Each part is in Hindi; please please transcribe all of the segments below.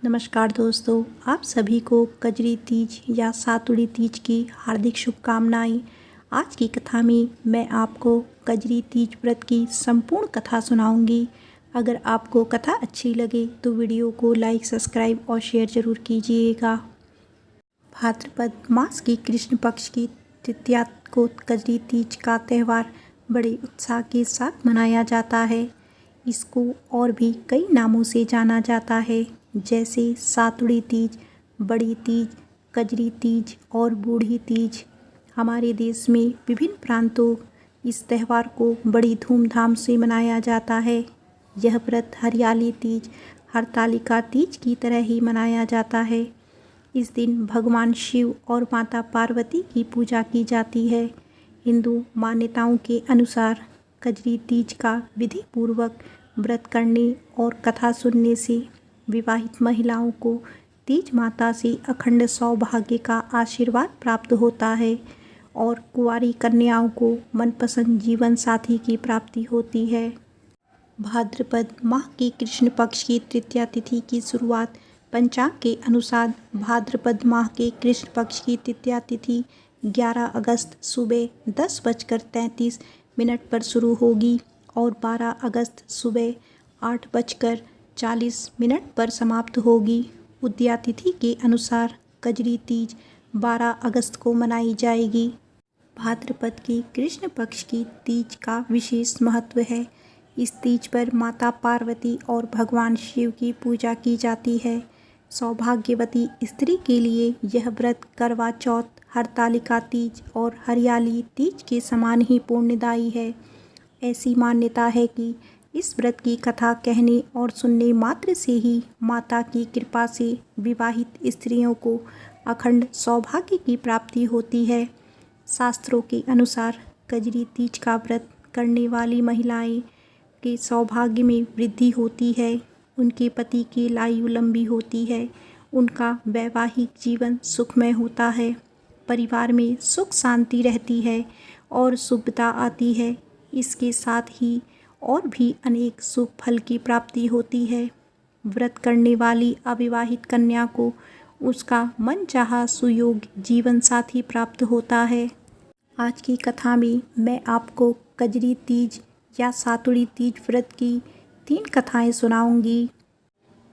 नमस्कार दोस्तों, आप सभी को कजरी तीज या सातुड़ी तीज की हार्दिक शुभकामनाएं। आज की कथा में मैं आपको कजरी तीज व्रत की संपूर्ण कथा सुनाऊंगी। अगर आपको कथा अच्छी लगे तो वीडियो को लाइक, सब्सक्राइब और शेयर ज़रूर कीजिएगा। भाद्रपद मास की कृष्ण पक्ष की तृतीया को कजरी तीज का त्यौहार बड़े उत्साह के साथ मनाया जाता है। इसको और भी कई नामों से जाना जाता है, जैसे सातुड़ी तीज, बड़ी तीज, कजरी तीज और बूढ़ी तीज। हमारे देश में विभिन्न प्रांतों इस त्यौहार को बड़ी धूमधाम से मनाया जाता है। यह व्रत हरियाली तीज, हरतालिका तीज की तरह ही मनाया जाता है। इस दिन भगवान शिव और माता पार्वती की पूजा की जाती है। हिंदू मान्यताओं के अनुसार कजरी तीज का विधि पूर्वक व्रत करने और कथा सुनने से विवाहित महिलाओं को तीज माता से अखंड सौभाग्य का आशीर्वाद प्राप्त होता है और कुंवारी कन्याओं को मनपसंद जीवन साथी की प्राप्ति होती है। भाद्रपद माह की कृष्ण पक्ष की तृतीया तिथि की शुरुआत पंचांग के अनुसार भाद्रपद माह के कृष्ण पक्ष की तृतीया तिथि 11 अगस्त सुबह 10:33 पर शुरू होगी और 12 अगस्त सुबह 8:40 पर समाप्त होगी। उदया तिथि के अनुसार कजरी तीज 12 अगस्त को मनाई जाएगी। भाद्रपद की कृष्ण पक्ष की तीज का विशेष महत्व है। इस तीज पर माता पार्वती और भगवान शिव की पूजा की जाती है। सौभाग्यवती स्त्री के लिए यह व्रत करवा चौथ, हरतालिका तीज और हरियाली तीज के समान ही पुण्यदायी है। ऐसी मान्यता है कि इस व्रत की कथा कहने और सुनने मात्र से ही माता की कृपा से विवाहित स्त्रियों को अखंड सौभाग्य की प्राप्ति होती है। शास्त्रों के अनुसार कजरी तीज का व्रत करने वाली महिलाएं के सौभाग्य में वृद्धि होती है, उनके पति की आयु लंबी होती है, उनका वैवाहिक जीवन सुखमय होता है, परिवार में सुख शांति रहती है और शुभता आती है। इसके साथ ही और भी अनेक शुभ फल की प्राप्ति होती है। व्रत करने वाली अविवाहित कन्या को उसका मनचाहा सुयोग्य जीवन साथी प्राप्त होता है। आज की कथा में मैं आपको कजरी तीज या सातुड़ी तीज व्रत की 3 कथाएं सुनाऊंगी।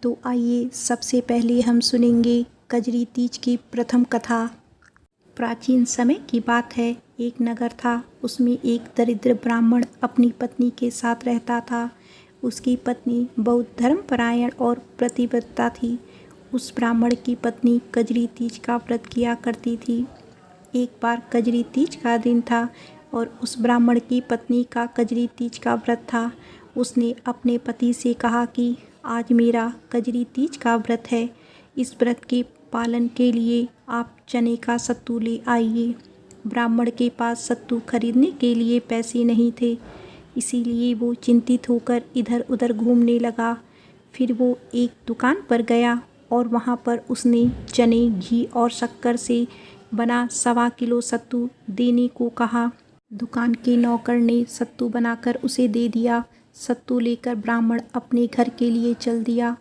तो आइए सबसे पहले हम सुनेंगे कजरी तीज की प्रथम कथा। प्राचीन समय की बात है, एक नगर था। उसमें एक दरिद्र ब्राह्मण अपनी पत्नी के साथ रहता था। उसकी पत्नी बहुत धर्मपरायण और प्रतिबद्धता थी। उस ब्राह्मण की पत्नी कजरी तीज का व्रत किया करती थी। एक बार कजरी तीज का दिन था और उस ब्राह्मण की पत्नी का कजरी तीज का व्रत था। उसने अपने पति से कहा कि आज मेरा कजरी तीज का व्रत है, इस व्रत के पालन के लिए आप चने का सत्तू ले आइए। ब्राह्मण के पास सत्तू खरीदने के लिए पैसे नहीं थे, इसीलिए वो चिंतित होकर इधर उधर घूमने लगा। फिर वो एक दुकान पर गया और वहाँ पर उसने चने, घी और शक्कर से बना 1.25 किलो सत्तू देने को कहा। दुकान के नौकर ने सत्तू बनाकर उसे दे दिया। सत्तू लेकर ब्राह्मण अपने घर के लिए चल दिया।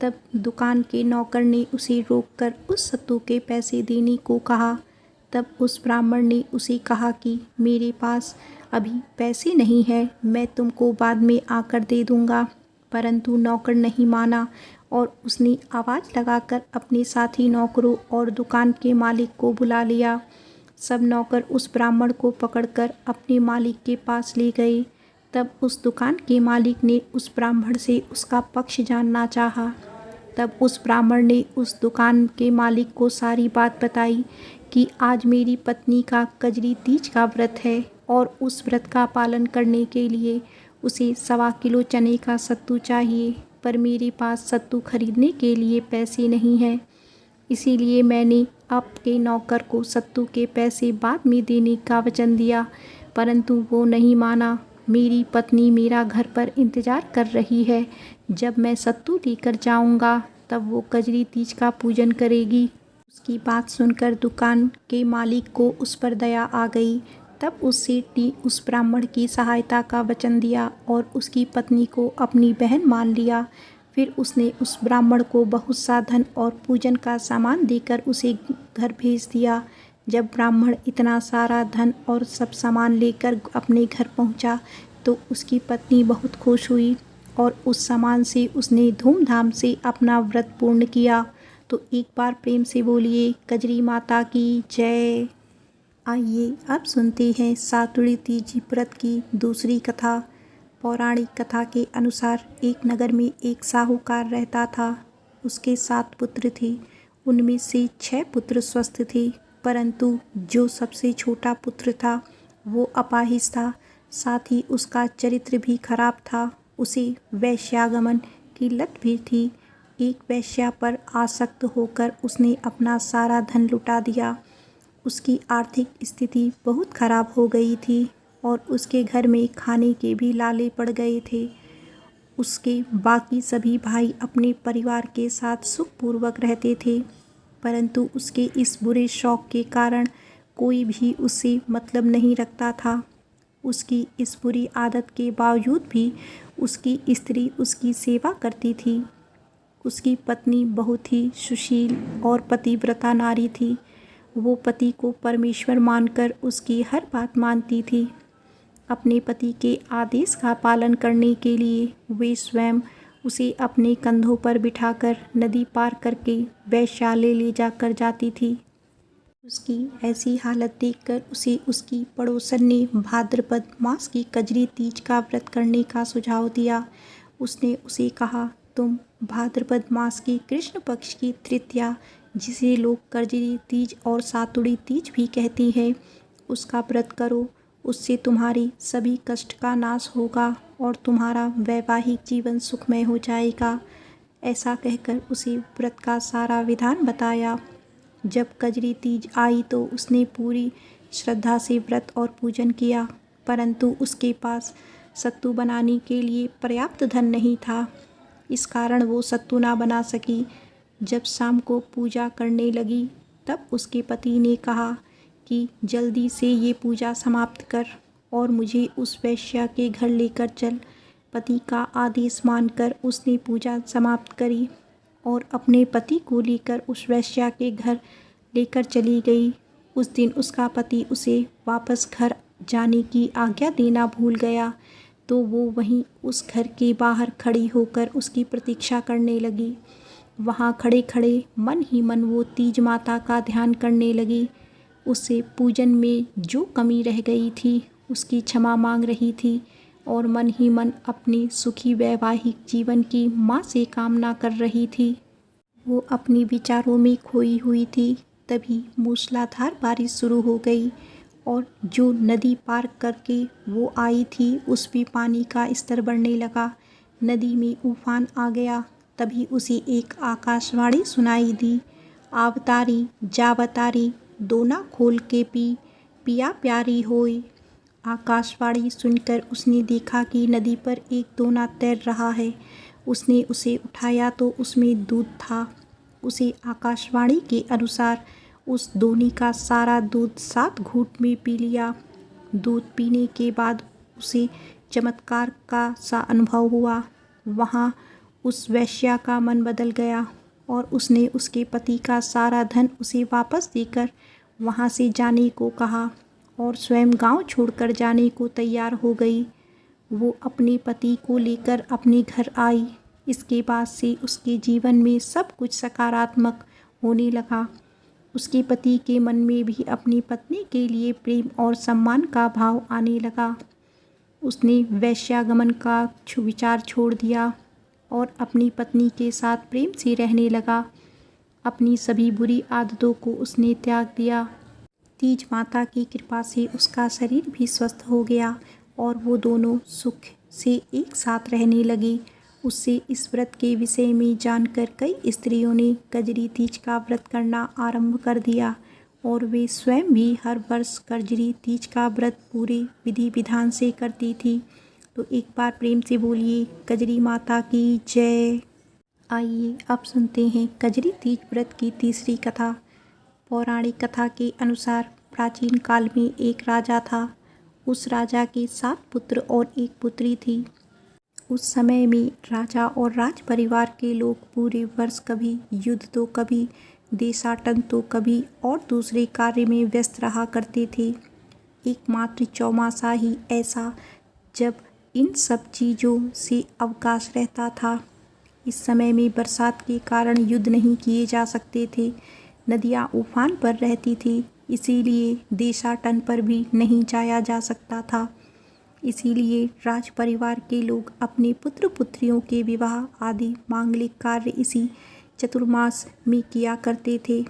तब दुकान के नौकर ने उसे रोककर उस सत्तू के पैसे देने को कहा। तब उस ब्राह्मण ने उसे कहा कि मेरे पास अभी पैसे नहीं है, मैं तुमको बाद में आकर दे दूंगा। परंतु नौकर नहीं माना और उसने आवाज़ लगाकर अपने साथी नौकरों और दुकान के मालिक को बुला लिया। सब नौकर उस ब्राह्मण को पकड़कर अपने मालिक के पास ले गए। तब उस दुकान के मालिक ने उस ब्राह्मण से उसका पक्ष जानना चाहा। तब उस ब्राह्मण ने उस दुकान के मालिक को सारी बात बताई कि आज मेरी पत्नी का कजरी तीज का व्रत है और उस व्रत का पालन करने के लिए उसे 1.25 किलो चने का सत्तू चाहिए, पर मेरे पास सत्तू खरीदने के लिए पैसे नहीं हैं। इसीलिए मैंने आपके नौकर को सत्तू के पैसे बाद में देने का वचन दिया, परंतु वो नहीं माना। मेरी पत्नी मेरा घर पर इंतज़ार कर रही है। जब मैं सत्तू लेकर जाऊंगा तब वो कजरी तीज का पूजन करेगी। उसकी बात सुनकर दुकान के मालिक को उस पर दया आ गई। तब उस सेठ ने उस ब्राह्मण की सहायता का वचन दिया और उसकी पत्नी को अपनी बहन मान लिया। फिर उसने उस ब्राह्मण को बहुत सा धन और पूजन का सामान देकर उसे घर भेज दिया। जब ब्राह्मण इतना सारा धन और सब सामान लेकर अपने घर पहुंचा तो उसकी पत्नी बहुत खुश हुई और उस सामान से उसने धूमधाम से अपना व्रत पूर्ण किया। तो एक बार प्रेम से बोलिए कजरी माता की जय। आइए अब सुनते हैं सातुड़ी तीज व्रत की दूसरी कथा। पौराणिक कथा के अनुसार एक नगर में एक साहूकार रहता था। उसके 7 पुत्र थे। उनमें से 6 पुत्र स्वस्थ थे, परंतु जो सबसे छोटा पुत्र था वो अपाहिज था। साथ ही उसका चरित्र भी खराब था। उसे वैश्यागमन की लत भी थी। एक वैश्या पर आसक्त होकर उसने अपना सारा धन लुटा दिया। उसकी आर्थिक स्थिति बहुत खराब हो गई थी और उसके घर में खाने के भी लाले पड़ गए थे। उसके बाकी सभी भाई अपने परिवार के साथ सुखपूर्वक रहते थे, परंतु उसके इस बुरे शौक के कारण कोई भी उससे मतलब नहीं रखता था। उसकी इस बुरी आदत के बावजूद भी उसकी स्त्री उसकी सेवा करती थी। उसकी पत्नी बहुत ही सुशील और पतिव्रता नारी थी। वो पति को परमेश्वर मानकर उसकी हर बात मानती थी। अपने पति के आदेश का पालन करने के लिए वे स्वयं उसे अपने कंधों पर बिठाकर नदी पार करके वैश्यालय ले जाकर जाती थी। उसकी ऐसी हालत देखकर उसे उसकी पड़ोसन ने भाद्रपद मास की कजरी तीज का व्रत करने का सुझाव दिया। उसने उसे कहा, तुम भाद्रपद मास की कृष्ण पक्ष की तृतीया, जिसे लोग कजरी तीज और सातुड़ी तीज भी कहती हैं, उसका व्रत करो। उससे तुम्हारी सभी कष्ट का नाश होगा और तुम्हारा वैवाहिक जीवन सुखमय हो जाएगा। ऐसा कहकर उसे व्रत का सारा विधान बताया। जब कजरी तीज आई तो उसने पूरी श्रद्धा से व्रत और पूजन किया, परंतु उसके पास सत्तू बनाने के लिए पर्याप्त धन नहीं था। इस कारण वो सत्तू ना बना सकी। जब शाम को पूजा करने लगी तब उसके पति ने कहा कि जल्दी से ये पूजा समाप्त कर और मुझे उस वैश्या के घर लेकर चल। पति का आदेश मानकर उसने पूजा समाप्त करी और अपने पति को लेकर उस वैश्या के घर लेकर चली गई। उस दिन उसका पति उसे वापस घर जाने की आज्ञा देना भूल गया, तो वो वहीं उस घर के बाहर खड़ी होकर उसकी प्रतीक्षा करने लगी। वहाँ खड़े खड़े मन ही मन वो तीज माता का ध्यान करने लगी। उससे पूजन में जो कमी रह गई थी उसकी क्षमा मांग रही थी और मन ही मन अपने सुखी वैवाहिक जीवन की माँ से कामना कर रही थी। वो अपने विचारों में खोई हुई थी। तभी मूसलाधार बारिश शुरू हो गई और जो नदी पार करके वो आई थी उस भी पानी का स्तर बढ़ने लगा। नदी में उफान आ गया। तभी उसे एक आकाशवाणी सुनाई दी, आवतारी जावतारी दोना खोल के पी, पिया प्यारी होय। आकाशवाणी सुनकर उसने देखा कि नदी पर एक दोना तैर रहा है। उसने उसे उठाया तो उसमें दूध था। उसे आकाशवाणी के अनुसार उस दोनी का सारा दूध 7 घूंट में पी लिया। दूध पीने के बाद उसे चमत्कार का सा अनुभव हुआ। वहाँ उस वैश्या का मन बदल गया और उसने उसके पति का सारा धन उसे वापस देकर वहाँ से जाने को कहा और स्वयं गांव छोड़कर जाने को तैयार हो गई। वो अपने पति को लेकर अपने घर आई। इसके बाद से उसके जीवन में सब कुछ सकारात्मक होने लगा। उसके पति के मन में भी अपनी पत्नी के लिए प्रेम और सम्मान का भाव आने लगा। उसने वैश्यागमन का विचार छोड़ दिया और अपनी पत्नी के साथ प्रेम से रहने लगा। अपनी सभी बुरी आदतों को उसने त्याग दिया। तीज माता की कृपा से उसका शरीर भी स्वस्थ हो गया और वो दोनों सुख से एक साथ रहने लगे। उससे इस व्रत के विषय में जानकर कई स्त्रियों ने कजरी तीज का व्रत करना आरंभ कर दिया और वे स्वयं भी हर वर्ष कजरी तीज का व्रत पूरे विधि विधान से करती थी। तो एक बार प्रेम से बोलिए कजरी माता की जय। आइए अब सुनते हैं कजरी तीज व्रत की तीसरी कथा। पौराणिक कथा के अनुसार प्राचीन काल में एक राजा था। उस राजा के 7 पुत्र और एक पुत्री थी। उस समय में राजा और राज परिवार के लोग पूरे वर्ष कभी युद्ध तो कभी देशाटन तो कभी और दूसरे कार्य में व्यस्त रहा करते थे। एकमात्र चौमासा ही ऐसा जब इन सब चीज़ों से अवकाश रहता था। इस समय में बरसात के कारण युद्ध नहीं किए जा सकते थे, नदियाँ उफान पर रहती थी, इसीलिए देशाटन पर भी नहीं जाया जा सकता था। इसीलिए राज परिवार के लोग अपने पुत्र पुत्रियों के विवाह आदि मांगलिक कार्य इसी चतुर्मास में किया करते थे।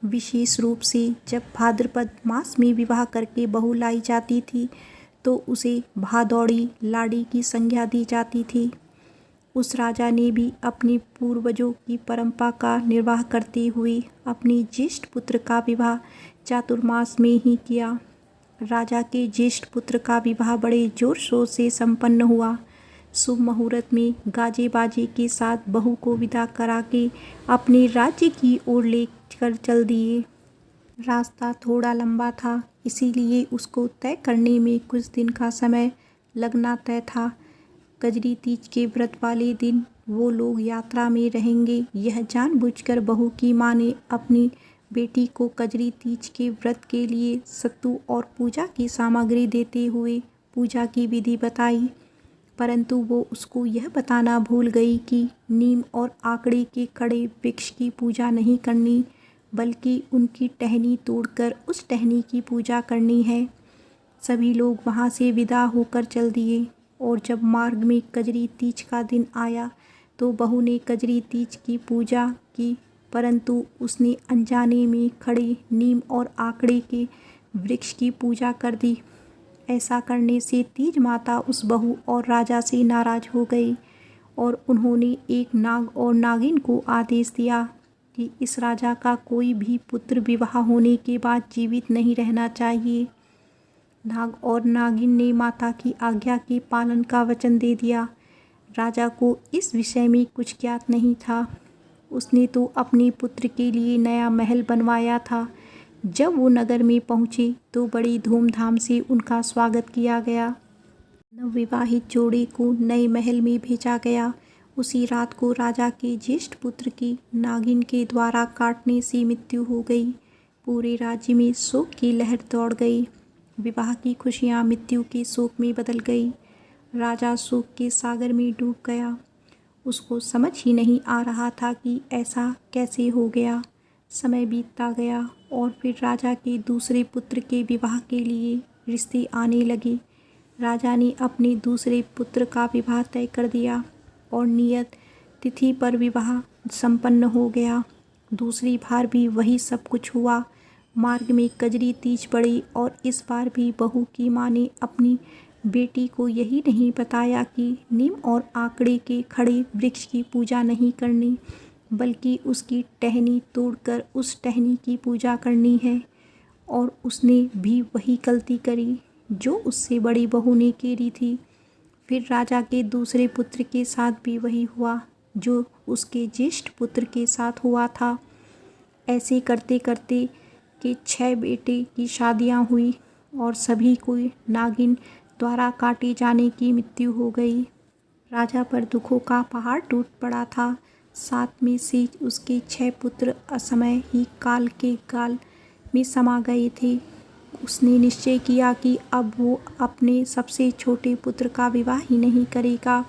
विशेष रूप से जब भाद्रपद मास में विवाह करके बहू लाई जाती थी तो उसे भादौड़ी लाड़ी की संज्ञा दी जाती थी। उस राजा ने भी अपने पूर्वजों की परंपरा का निर्वाह करते हुए अपने ज्येष्ठ पुत्र का विवाह चातुर्मास में ही किया। राजा के ज्येष्ठ पुत्र का विवाह बड़े जोर शोर से संपन्न हुआ। शुभ मुहूर्त में गाजे बाजे के साथ बहू को विदा करा के अपने राज्य की ओर लेकर चल दिए। रास्ता थोड़ा लंबा था, इसीलिए उसको तय करने में कुछ दिन का समय लगना तय था। कजरी तीज के व्रत वाले दिन वो लोग यात्रा में रहेंगे, यह जानबूझकर बहू की माँ ने अपनी बेटी को कजरी तीज के व्रत के लिए सत्तू और पूजा की सामग्री देते हुए पूजा की विधि बताई। परंतु वो उसको यह बताना भूल गई कि नीम और आकड़े के खड़े वृक्ष की पूजा नहीं करनी, बल्कि उनकी टहनी तोड़कर उस टहनी की पूजा करनी है। सभी लोग वहाँ से विदा होकर चल दिए और जब मार्ग में कजरी तीज का दिन आया तो बहू ने कजरी तीज की पूजा की, परंतु उसने अनजाने में खड़े नीम और आकड़े के वृक्ष की पूजा कर दी। ऐसा करने से तीज माता उस बहू और राजा से नाराज हो गई और उन्होंने एक नाग और नागिन को आदेश दिया कि इस राजा का कोई भी पुत्र विवाह होने के बाद जीवित नहीं रहना चाहिए। नाग और नागिन ने माता की आज्ञा के पालन का वचन दे दिया। राजा को इस विषय में कुछ ज्ञात नहीं था। उसने तो अपने पुत्र के लिए नया महल बनवाया था। जब वो नगर में पहुँचे तो बड़ी धूमधाम से उनका स्वागत किया गया। नवविवाहित जोड़े को नए महल में भेजा गया। उसी रात को राजा के ज्येष्ठ पुत्र की नागिन के द्वारा काटने से मृत्यु हो गई। पूरे राज्य में शोक की लहर दौड़ गई। विवाह की खुशियाँ मृत्यु के शोक में बदल गई। राजा शोक के सागर में डूब गया। उसको समझ ही नहीं आ रहा था कि ऐसा कैसे हो गया। समय बीतता गया और फिर राजा के दूसरे पुत्र के विवाह के लिए रिश्ते आने लगे। राजा ने अपने दूसरे पुत्र का विवाह तय कर दिया और नियत तिथि पर विवाह संपन्न हो गया। दूसरी बार भी वही सब कुछ हुआ। मार्ग में कजरी तीज पड़ी और इस बार भी बहू की माँ ने अपनी बेटी को यही नहीं बताया कि नीम और आकड़े के खड़े वृक्ष की पूजा नहीं करनी, बल्कि उसकी टहनी तोड़कर उस टहनी की पूजा करनी है। और उसने भी वही गलती करी जो उससे बड़ी बहू ने करी थी। फिर राजा के दूसरे पुत्र के साथ भी वही हुआ जो उसके ज्येष्ठ पुत्र के साथ हुआ था। ऐसे करते करते के 6 बेटे की शादियां हुई और सभी को नागिन द्वारा काटे जाने की मृत्यु हो गई। राजा पर दुखों का पहाड़ टूट पड़ा था। 7 में से उसके 6 पुत्र असमय ही काल के गाल में समा गए थे। उसने निश्चय किया कि अब वो अपने सबसे छोटे पुत्र का विवाह ही नहीं करेगा,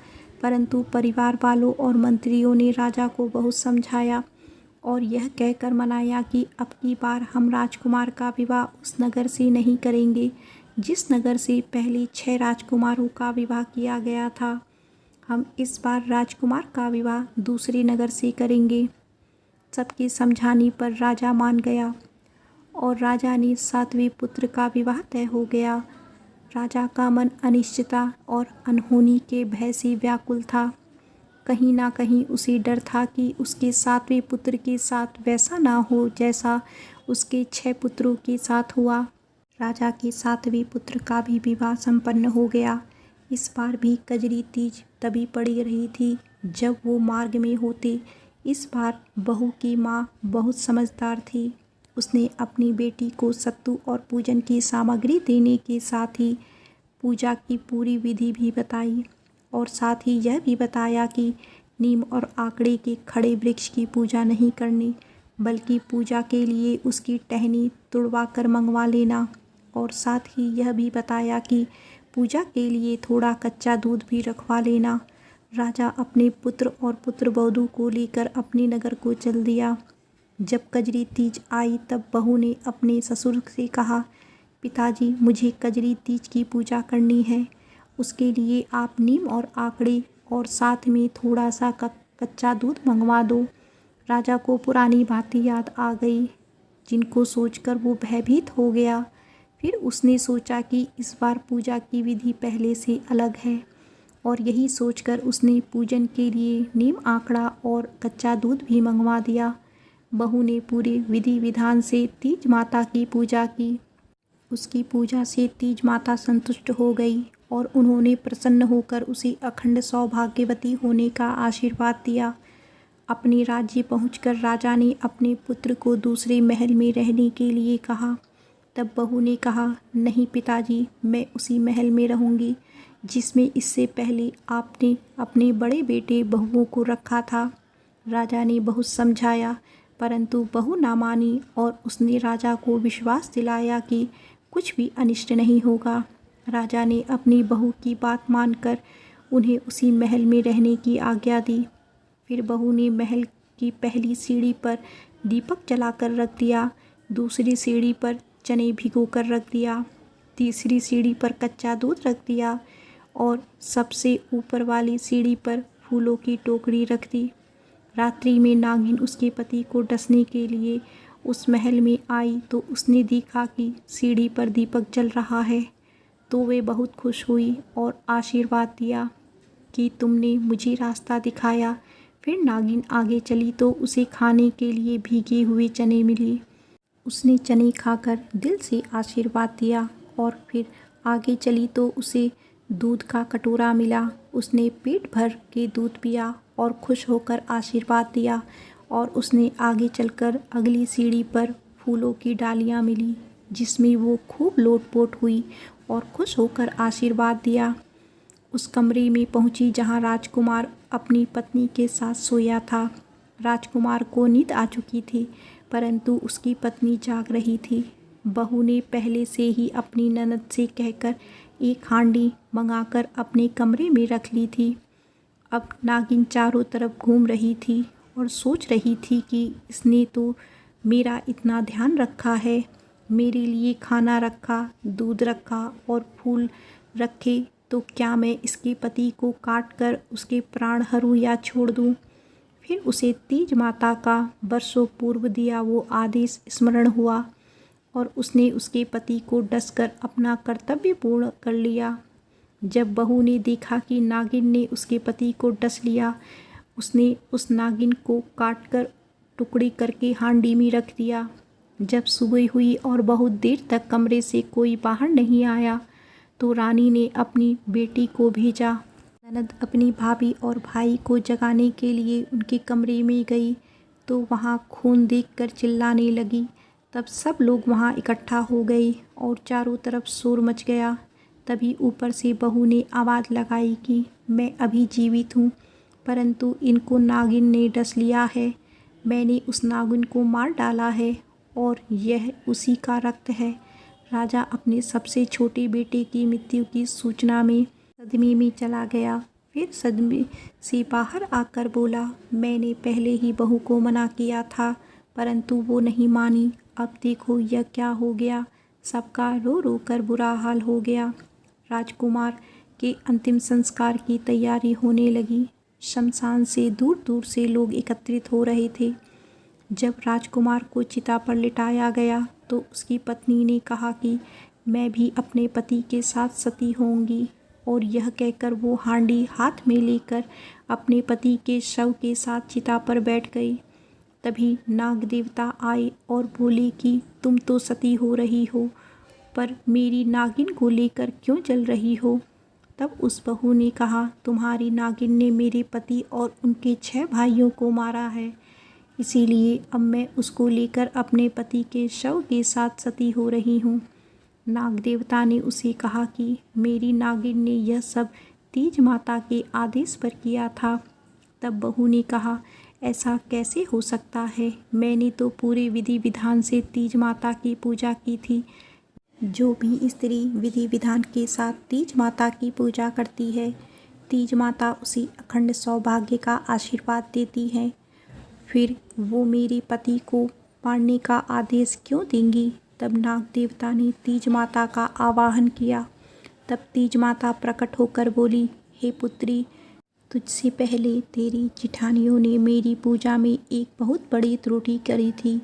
परंतु परिवार वालों और मंत्रियों ने राजा को बहुत समझाया और यह कहकर मनाया कि अब की बार हम राजकुमार का विवाह उस नगर से नहीं करेंगे जिस नगर से पहले 6 राजकुमारों का विवाह किया गया था। हम इस बार राजकुमार का विवाह दूसरे नगर से करेंगे। सबके समझाने पर राजा मान गया और राजा ने 7वें पुत्र का विवाह तय हो गया। राजा का मन अनिश्चितता और अनहोनी के भय से व्याकुल था। कहीं ना कहीं उसे डर था कि उसके 7वें पुत्र के साथ वैसा ना हो जैसा उसके 6 पुत्रों के साथ हुआ। राजा के 7वें पुत्र का भी विवाह संपन्न हो गया। इस बार भी कजरी तीज तभी पड़ी रही थी जब वो मार्ग में होते। इस बार बहू की माँ बहुत समझदार थी। उसने अपनी बेटी को सत्तू और पूजन की सामग्री देने के साथ ही पूजा की पूरी विधि भी बताई। और साथ ही यह भी बताया कि नीम और आकड़े के खड़े वृक्ष की पूजा नहीं करनी, बल्कि पूजा के लिए उसकी टहनी तुड़वा कर मंगवा लेना। और साथ ही यह भी बताया कि पूजा के लिए थोड़ा कच्चा दूध भी रखवा लेना। राजा अपने पुत्र और पुत्रवधू को लेकर अपने नगर को चल दिया। जब कजरी तीज आई तब बहू ने अपने ससुर से कहा, पिताजी, मुझे कजरी तीज की पूजा करनी है, उसके लिए आप नीम और आकड़े और साथ में थोड़ा सा कच्चा दूध मंगवा दो। राजा को पुरानी बातें याद आ गई, जिनको सोचकर वो भयभीत हो गया। फिर उसने सोचा कि इस बार पूजा की विधि पहले से अलग है, और यही सोचकर उसने पूजन के लिए नीम आकड़ा और कच्चा दूध भी मंगवा दिया। बहू ने पूरे विधि विधान से तीज माता की पूजा की। उसकी पूजा से तीज माता संतुष्ट हो गई और उन्होंने प्रसन्न होकर उसे अखंड सौभाग्यवती होने का आशीर्वाद दिया। अपने राज्य पहुंचकर राजा ने अपने पुत्र को दूसरे महल में रहने के लिए कहा। तब बहू ने कहा, नहीं पिताजी, मैं उसी महल में रहूंगी जिसमें इससे पहले आपने अपने बड़े बेटे बहुओं को रखा था। राजा ने बहुत समझाया, परंतु बहू ना मानी और उसने राजा को विश्वास दिलाया कि कुछ भी अनिष्ट नहीं होगा। राजा ने अपनी बहू की बात मानकर उन्हें उसी महल में रहने की आज्ञा दी। फिर बहू ने महल की पहली सीढ़ी पर दीपक जलाकर रख दिया, दूसरी सीढ़ी पर चने भिगो कर रख दिया, तीसरी सीढ़ी पर कच्चा दूध रख दिया और सबसे ऊपर वाली सीढ़ी पर फूलों की टोकरी रख दी। रात्रि में नागिन उसके पति को डसने के लिए उस महल में आई तो उसने देखा कि सीढ़ी पर दीपक जल रहा है, तो वे बहुत खुश हुई और आशीर्वाद दिया कि तुमने मुझे रास्ता दिखाया। फिर नागिन आगे चली तो उसे खाने के लिए भीगे हुए चने मिले। उसने चने खाकर दिल से आशीर्वाद दिया और फिर आगे चली तो उसे दूध का कटोरा मिला। उसने पेट भर के दूध पिया और खुश होकर आशीर्वाद दिया। और उसने आगे चलकर अगली सीढ़ी पर फूलों की डालियाँ मिली, जिसमें वो खूब लोटपोट हुई और खुश होकर आशीर्वाद दिया। उस कमरे में पहुंची जहां राजकुमार अपनी पत्नी के साथ सोया था। राजकुमार को नींद आ चुकी थी, परंतु उसकी पत्नी जाग रही थी। बहू ने पहले से ही अपनी ननद से कहकर एक हांडी मंगाकर अपने कमरे में रख ली थी। अब नागिन चारों तरफ घूम रही थी और सोच रही थी कि इसने तो मेरा इतना ध्यान रखा है, मेरे लिए खाना रखा, दूध रखा और फूल रखे, तो क्या मैं इसके पति को काट कर उसके प्राण हरूं या छोड़ दूं? फिर उसे तीज माता का बरसों पूर्व दिया वो आदेश स्मरण हुआ और उसने उसके पति को डसकर अपना कर्तव्य पूर्ण कर लिया। जब बहू ने देखा कि नागिन ने उसके पति को डस लिया, उसने उस नागिन को काटकर टुकड़े करके हांडी में रख दिया। जब सुबह हुई और बहुत देर तक कमरे से कोई बाहर नहीं आया, तो रानी ने अपनी बेटी को भेजा। ननद अपनी भाभी और भाई को जगाने के लिए उनके कमरे में गई तो वहाँ खून देखकर चिल्लाने लगी। तब सब लोग वहाँ इकट्ठा हो गए और चारों तरफ शोर मच गया। तभी ऊपर से बहू ने आवाज़ लगाई कि मैं अभी जीवित हूँ, परंतु इनको नागिन ने डस लिया है। मैंने उस नागिन को मार डाला है और यह उसी का रक्त है। राजा अपने सबसे छोटे बेटे की मृत्यु की सूचना में सदमे में चला गया। फिर सदमे से बाहर आकर बोला, मैंने पहले ही बहू को मना किया था, परंतु वो नहीं मानी। अब देखो यह क्या हो गया। सबका रो रो कर बुरा हाल हो गया। राजकुमार के अंतिम संस्कार की तैयारी होने लगी। शमशान से दूर दूर से लोग एकत्रित हो रहे थे। जब राजकुमार को चिता पर लिटाया गया तो उसकी पत्नी ने कहा कि मैं भी अपने पति के साथ सती होंगी, और यह कहकर वो हांडी हाथ में लेकर अपने पति के शव के साथ चिता पर बैठ गई। तभी नाग देवता आए और बोले कि तुम तो सती हो रही हो, पर मेरी नागिन को लेकर क्यों जल रही हो? तब उस बहू ने कहा, तुम्हारी नागिन ने मेरे पति और उनके 6 भाइयों को मारा है, इसीलिए अब मैं उसको लेकर अपने पति के शव के साथ सती हो रही हूँ। नाग देवता ने उसे कहा कि मेरी नागिन ने यह सब तीज माता के आदेश पर किया था। तब बहू ने कहा, ऐसा कैसे हो सकता है? मैंने तो पूरे विधि विधान से तीज माता की पूजा की थी। जो भी स्त्री विधि विधान के साथ तीज माता की पूजा करती है, तीज माता उसे अखंड सौभाग्य का आशीर्वाद देती है। फिर वो मेरे पति को मारने का आदेश क्यों देंगी? तब नाग देवता ने तीज माता का आवाहन किया। तब तीज माता प्रकट होकर बोली, हे पुत्री, तुझसे पहले तेरी जिठानियों ने मेरी पूजा में एक बहुत बड़ी त्रुटि करी थी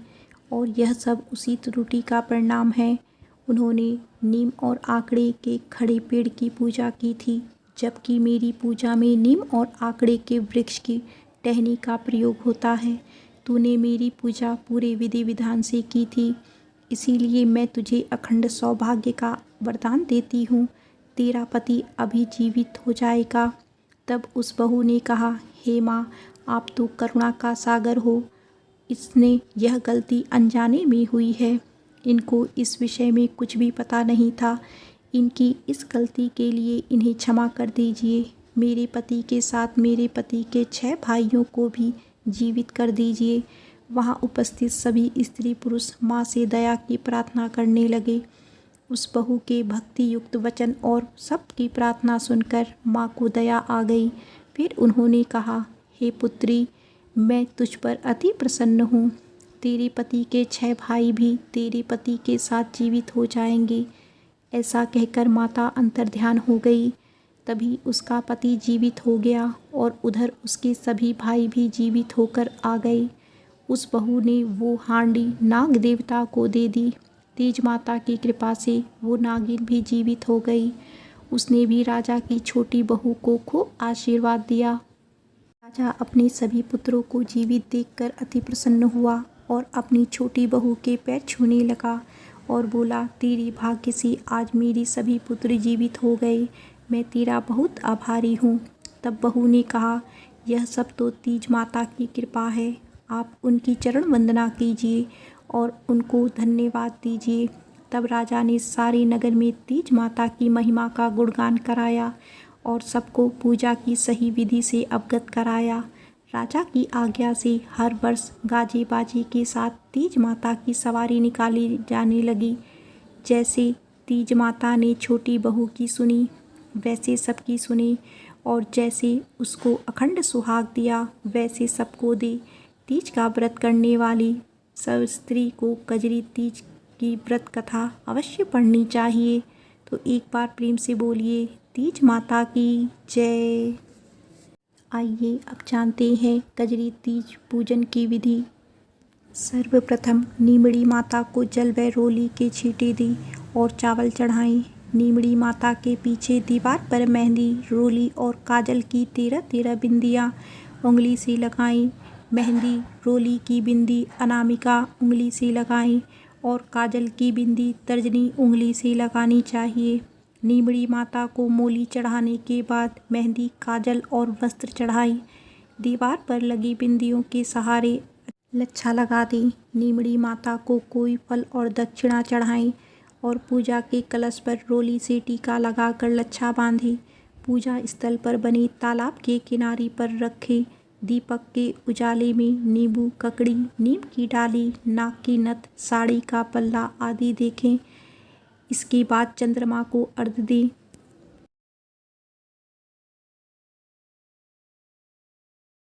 और यह सब उसी त्रुटि का परिणाम है। उन्होंने नीम और आकड़े के खड़े पेड़ की पूजा की थी, जबकि मेरी पूजा में नीम और आकड़े के वृक्ष की टहनी का प्रयोग होता है। तूने मेरी पूजा पूरे विधि विधान से की थी, इसीलिए मैं तुझे अखंड सौभाग्य का वरदान देती हूँ। तेरा पति अभी जीवित हो जाएगा। तब उस बहू ने कहा, हे माँ, आप तो करुणा का सागर हो। इसने यह गलती अनजाने में हुई है। इनको इस विषय में कुछ भी पता नहीं था। इनकी इस गलती के लिए इन्हें क्षमा कर दीजिए। मेरे पति के साथ मेरे पति के 6 भाइयों को भी जीवित कर दीजिए। वहाँ उपस्थित सभी स्त्री पुरुष माँ से दया की प्रार्थना करने लगे। उस बहू के भक्ति युक्त वचन और सबकी प्रार्थना सुनकर माँ को दया आ गई। फिर उन्होंने कहा, हे पुत्री, मैं तुझ पर अति प्रसन्न हूँ। तेरे पति के 6 भाई भी तेरे पति के साथ जीवित हो जाएंगे। ऐसा कहकर माता अंतर्ध्यान हो गई। तभी उसका पति जीवित हो गया और उधर उसके सभी भाई भी जीवित होकर आ गए। उस बहू ने वो हांडी नाग देवता को दे दी। तीज माता की कृपा से वो नागिन भी जीवित हो गई। उसने भी राजा की छोटी बहू को खूब आशीर्वाद दिया। राजा अपने सभी पुत्रों को जीवित देखकर अति प्रसन्न हुआ और अपनी छोटी बहू के पैर छूने लगा और बोला, तेरी भाग्य से आज मेरी सभी पुत्र जीवित हो गए। मैं तेरा बहुत आभारी हूँ। तब बहू ने कहा, यह सब तो तीज माता की कृपा है। आप उनकी चरण वंदना कीजिए और उनको धन्यवाद दीजिए। तब राजा ने सारे नगर में तीज माता की महिमा का गुणगान कराया और सबको पूजा की सही विधि से अवगत कराया। राजा की आज्ञा से हर वर्ष गाजे बाजे के साथ तीज माता की सवारी निकाली जाने लगी। जैसे तीज माता ने छोटी बहू की सुनी, वैसे सबकी सुनी, और जैसे उसको अखंड सुहाग दिया, वैसे सबको दे। तीज का व्रत करने वाली सब स्त्री को कजरी तीज की व्रत कथा अवश्य पढ़नी चाहिए। तो एक बार प्रेम से बोलिए, तीज माता की जय। आइए अब जानते हैं कजरी तीज पूजन की विधि। सर्वप्रथम नीमड़ी माता को जल व रोली के छींटे दी और चावल चढ़ाएं। नीमड़ी माता के पीछे दीवार पर मेहंदी, रोली और काजल की 13 बिंदियाँ उंगली से लगाएं। मेहंदी, रोली की बिंदी अनामिका उंगली से लगाएं और काजल की बिंदी तर्जनी उंगली से लगानी चाहिए। नीमड़ी माता को मोली चढ़ाने के बाद मेहंदी, काजल और वस्त्र चढ़ाएं। दीवार पर लगी बिंदियों के सहारे लच्छा लगा दें। नीमड़ी माता को कोई फल और दक्षिणा चढ़ाएं और पूजा के कलश पर रोली से टीका लगाकर लच्छा बांधें। पूजा स्थल पर बने तालाब के किनारे पर रखें। दीपक के उजाले में नींबू, ककड़ी, नीम की डाली, नाक की नथ, साड़ी का पल्ला आदि देखें। इसके बाद चंद्रमा को अर्घ्य दें।